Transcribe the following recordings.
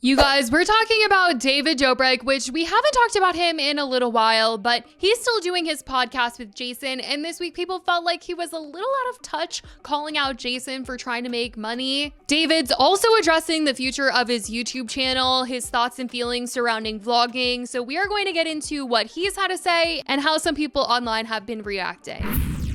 You guys, we're talking about David Dobrik, which we haven't talked about him in a little while, but he's still doing his podcast with Jason. And this week, people felt like he was a little out of touch calling out Jason for trying to make money. David's also addressing the future of his YouTube channel, his thoughts and feelings surrounding vlogging. So we are going to get into what he's had to say and how some people online have been reacting.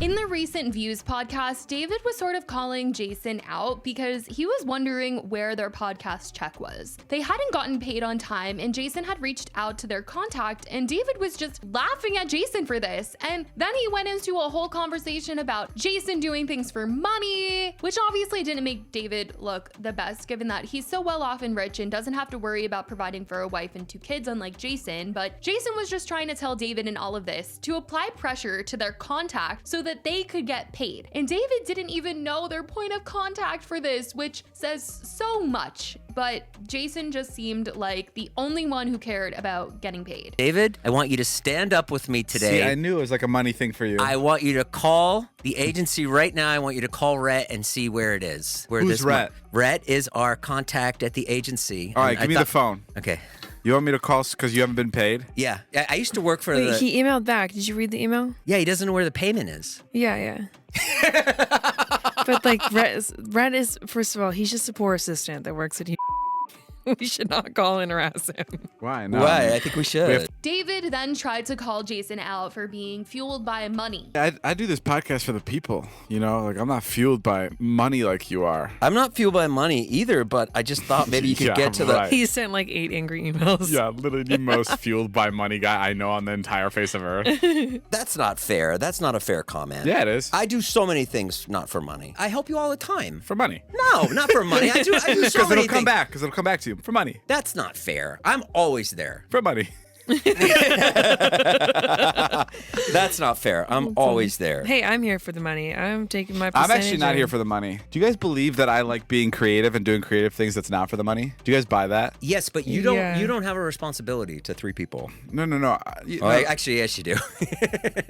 In the recent Views podcast, David was sort of calling Jason out because he was wondering where their podcast check was. They hadn't gotten paid on time, and Jason had reached out to their contact, and David was just laughing at Jason for this. And then he went into a whole conversation about Jason doing things for money, which obviously didn't make David look the best, given that he's so well off and rich and doesn't have to worry about providing for a wife and 2 kids, unlike Jason. But Jason was just trying to tell David in all of this to apply pressure to their contact so that they could get paid. And David didn't even know their point of contact for this, which says so much. But Jason just seemed like the only one who cared about getting paid. David, I want you to stand up with me today. See, I knew it was like a money thing for you. I want you to call the agency right now. I want you to call Rhett and see where it is. Who's Rhett? Rhett is our contact at the agency. All right, give me the phone. Okay. You want me to call because you haven't been paid? Yeah. I used to work for Wait, he emailed back. Did you read the email? Yeah, he doesn't know where the payment is. Yeah. But like, Rhett is, first of all, he's just a poor assistant that works at we should not call and harass him. Why? No. Why? I think we should. David then tried to call Jason out for being fueled by money. I do this podcast for the people, you know? Like, I'm not fueled by money like you are. I'm not fueled by money either, but I just thought maybe you could Yeah, get to right. He sent like 8 angry emails. Yeah, literally the most fueled by money guy I know on the entire face of Earth. That's not fair. That's not a fair comment. Yeah, it is. I do so many things not for money. I help you all the time. For money. No, not for money. I do so many Because it'll come things. back. Because it'll come back to you. For money. That's not fair. I'm always there. For money. That's not fair. I'm always there. Hey, I'm here for the money. I'm taking my I'm percentage. actually not here for the money. Do you guys believe that I like being creative and doing creative things that's not for the money? Do you guys buy that? Yes, but you don't. Yeah. You don't have a responsibility to 3 people. No. Oh, actually, yes, you do.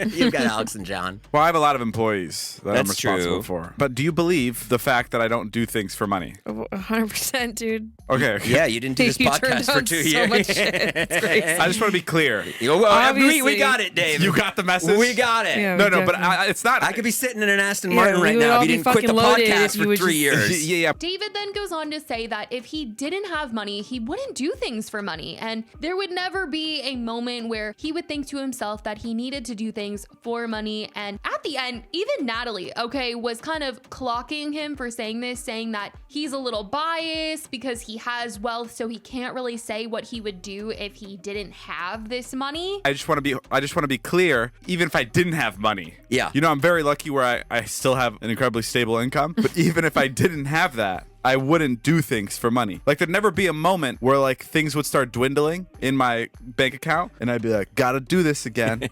You've got Alex and John. Well, I have a lot of employees that I'm That's responsible true. for. But do you believe the fact that I don't do things for money? 100%, dude. Okay. Yeah, you didn't do this You turned podcast for down 2 so years. much shit. It's crazy. I just want to be clear. We Obviously. got it, Dave. You got the message? We got it. Yeah. No, but Definitely. it's not. I could be sitting in an Aston Yeah, Martin we right would now all if you be didn't quit the fucking loaded podcast if you for would 3 just- years. Yeah. David then goes on to say that if he didn't have money, he wouldn't do things for money. And there would never be a moment where he would think to himself that he needed to do things for money. And at the end, even Natalie, was kind of clocking him for saying this, saying that he's a little biased because he has wealth, so he can't really say what he would do if he didn't have this money. I just want to be clear, even if I didn't have money. Yeah. You know, I'm very lucky where I still have an incredibly stable income, but even if I didn't have that, I wouldn't do things for money. Like, there'd never be a moment where like things would start dwindling in my bank account and I'd be like, gotta do this again.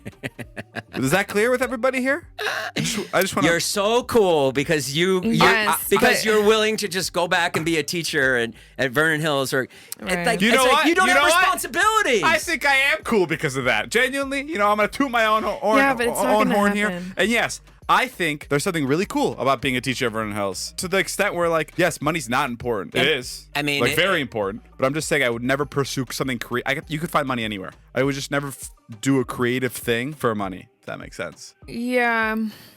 Is that clear with everybody here? I just want You're so cool because Yes, because but- you're willing to just go back and be a teacher and at Vernon Hills or Right. like, You it's know like what? you don't You have know what? responsibilities. I think I am cool because of that. Genuinely, you know, I'm gonna toot my own horn, Yeah, but it's not gonna horn here. happen. And yes, I think there's something really cool about being a teacher at Vernon Hills, to the extent where, like, yes, money's not important. It is. I mean, like, very important. But I'm just saying, I would never pursue something creative. You could find money anywhere. I would just never do a creative thing for money. If that makes sense. Yeah.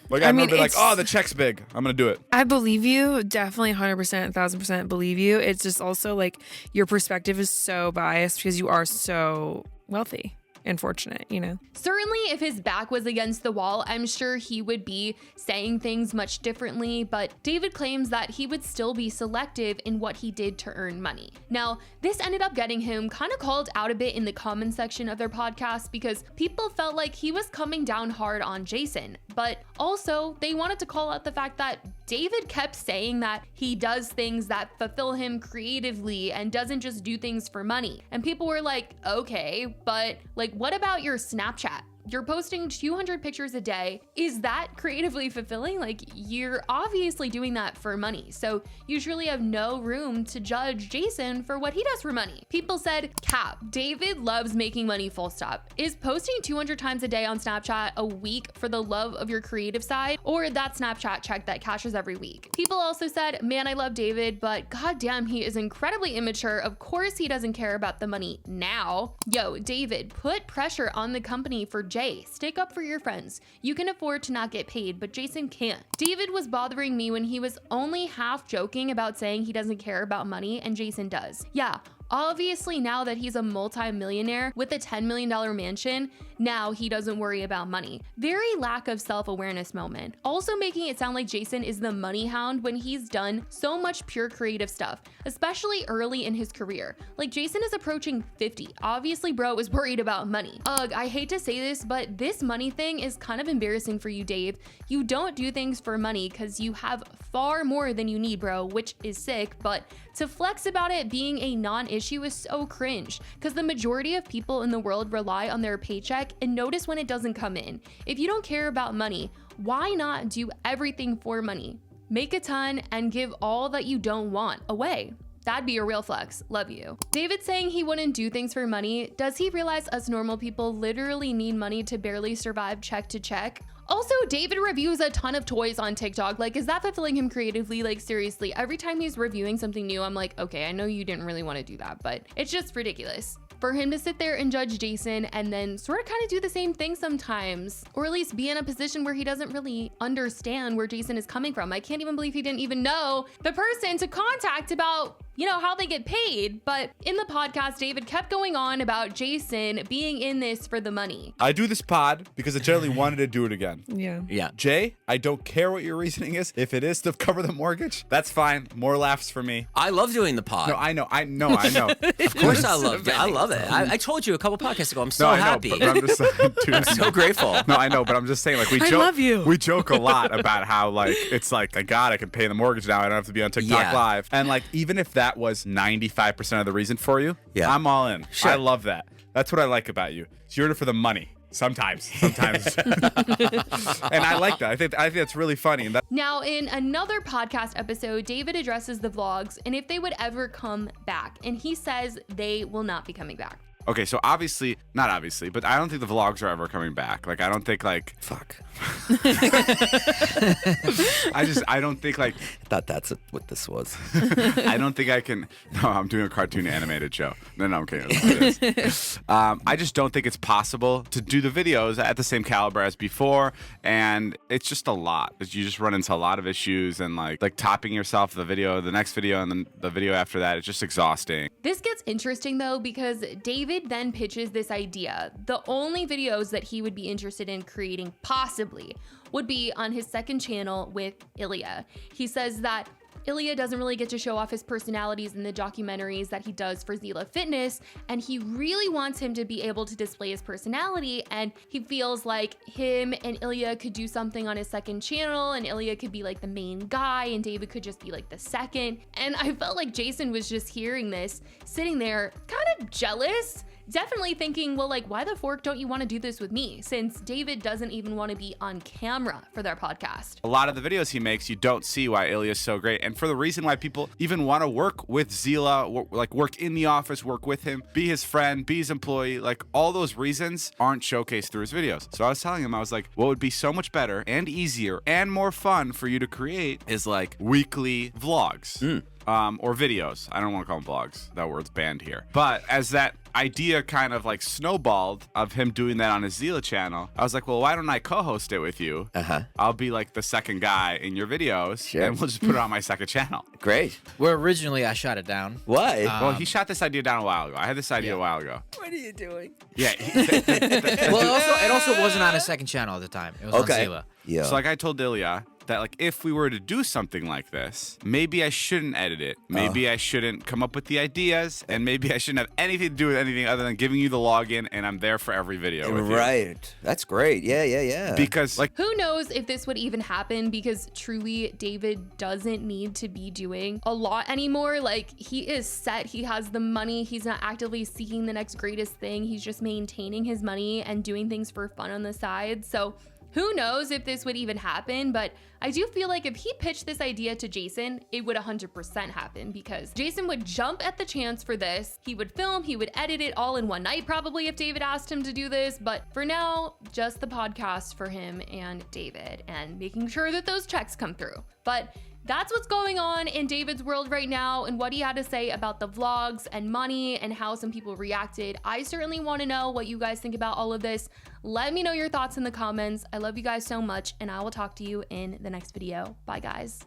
Like, I I'm mean, gonna be like, it's- oh, the check's big. I'm gonna do it. I believe you. Definitely 100%, 1,000% believe you. It's just also like your perspective is so biased because you are so wealthy and fortunate, you know? Certainly, if his back was against the wall, I'm sure he would be saying things much differently, but David claims that he would still be selective in what he did to earn money. Now, this ended up getting him kind of called out a bit in the comment section of their podcast because people felt like he was coming down hard on Jason, but also they wanted to call out the fact that David kept saying that he does things that fulfill him creatively and doesn't just do things for money. And people were like, okay, but like, what about your Snapchat? You're posting 200 pictures a day. Is that creatively fulfilling? Like, you're obviously doing that for money. So you surely have no room to judge Jason for what he does for money. People said, Cap, David loves making money, full stop. Is posting 200 times a day on Snapchat a week for the love of your creative side, or that Snapchat check that cashes every week? People also said, man, I love David, but goddamn, he is incredibly immature. Of course he doesn't care about the money now. Yo, David, put pressure on the company for Jay. Stick up for your friends. You can afford to not get paid, but Jason can't. David was bothering me when he was only half joking about saying he doesn't care about money, and Jason does. Yeah, obviously now that he's a multi-millionaire with a $10 million mansion, now he doesn't worry about money. Very lack of self-awareness moment. Also making it sound like Jason is the money hound when he's done so much pure creative stuff, especially early in his career. Like, Jason is approaching 50. Obviously, bro is worried about money. Ugh, I hate to say this, but this money thing is kind of embarrassing for you, Dave. You don't do things for money because you have far more than you need, bro, which is sick, but to flex about it being a non-issue is so cringe because the majority of people in the world rely on their paycheck and notice when it doesn't come in. If you don't care about money, why not do everything for money? Make a ton and give all that you don't want away. That'd be a real flex. Love you. David saying he wouldn't do things for money. Does he realize us normal people literally need money to barely survive check to check? Also, David reviews a ton of toys on TikTok. Like, is that fulfilling him creatively? Like, seriously, every time he's reviewing something new, I'm like, okay, I know you didn't really want to do that, but it's just ridiculous. For him to sit there and judge Jason and then sort of kind of do the same thing sometimes, or at least be in a position where he doesn't really understand where Jason is coming from. I can't even believe he didn't even know the person to contact about, you know, how they get paid. But in the podcast, David kept going on about Jason being in this for the money. I do this pod because I generally wanted to do it again. Yeah. Jay, I don't care what your reasoning is. If it is to cover the mortgage, that's fine. More laughs for me. I love doing the pod. No, I know. Of course I love it. I love it. I told you a couple podcasts ago, I'm so happy. But I'm just dude, I'm so grateful. No, I know, but I'm just saying, like, I love you. We joke a lot about how, like, it's like, thank God I can pay the mortgage now. I don't have to be on TikTok Live. And, like, even if that was 95% of the reason for you, I'm all in. Sure. I love that. That's what I like about you. So you're in it for the money. Sometimes. And I like that. I think that's really funny. And Now, in another podcast episode, David addresses the vlogs and if they would ever come back. And he says they will not be coming back. Okay, so not obviously, but I don't think the vlogs are ever coming back. Like, I don't think, like... Fuck. I don't think, like... I thought that's what this was. I don't think I can... No, I'm doing a cartoon animated show. No, I'm kidding. That's what it is. I just don't think it's possible to do the videos at the same caliber as before, and it's just a lot. You just run into a lot of issues, and, like topping yourself, the next video, and then the video after that, it's just exhausting. This gets interesting, though, because David then pitches this idea. The only videos that he would be interested in creating, possibly, would be on his second channel with Ilya. He says that Ilya doesn't really get to show off his personalities in the documentaries that he does for Zila Fitness, and he really wants him to be able to display his personality, and he feels like him and Ilya could do something on his second channel, and Ilya could be like the main guy, and David could just be like the second. And I felt like Jason was just hearing this, sitting there kind of jealous, definitely thinking, well, like, why the fork don't you want to do this with me? Since David doesn't even want to be on camera for their podcast. A lot of the videos he makes, you don't see why Ilya's so great. And for the reason why people even want to work with Zila, like work in the office, work with him, be his friend, be his employee, like all those reasons aren't showcased through his videos. So I was telling him, I was like, what would be so much better and easier and more fun for you to create is like weekly vlogs. Or videos. I don't want to call them vlogs. That word's banned here. But as that idea kind of like snowballed of him doing that on his Zila channel, I was like, well, why don't I co-host it with you? I'll be like the second guy in your videos, and we'll just put it on my second channel. Great. Well, originally I shot it down. Why? Well, he shot this idea down a while ago. I had this idea a while ago. What are you doing? Yeah. Well, it also wasn't on a second channel at the time. It was on Zila. Yeah. So like I told Ilya, that like if we were to do something like this, maybe I shouldn't edit it. Maybe I shouldn't come up with the ideas, and maybe I shouldn't have anything to do with anything other than giving you the login, and I'm there for every video with you. Right. That's great. Yeah. Because like Who knows if this would even happen, because truly David doesn't need to be doing a lot anymore. Like, he is set, he has the money, he's not actively seeking the next greatest thing, he's just maintaining his money and doing things for fun on the side. So who knows if this would even happen, but I do feel like if he pitched this idea to Jason, it would 100% happen, because Jason would jump at the chance for this. He would film, he would edit it all in one night probably if David asked him to do this, but for now, just the podcast for him and David and making sure that those checks come through. But that's what's going on in David's world right now and what he had to say about the vlogs and money and how some people reacted. I certainly want to know what you guys think about all of this. Let me know your thoughts in the comments. I love you guys so much, and I will talk to you in the next video. Bye, guys.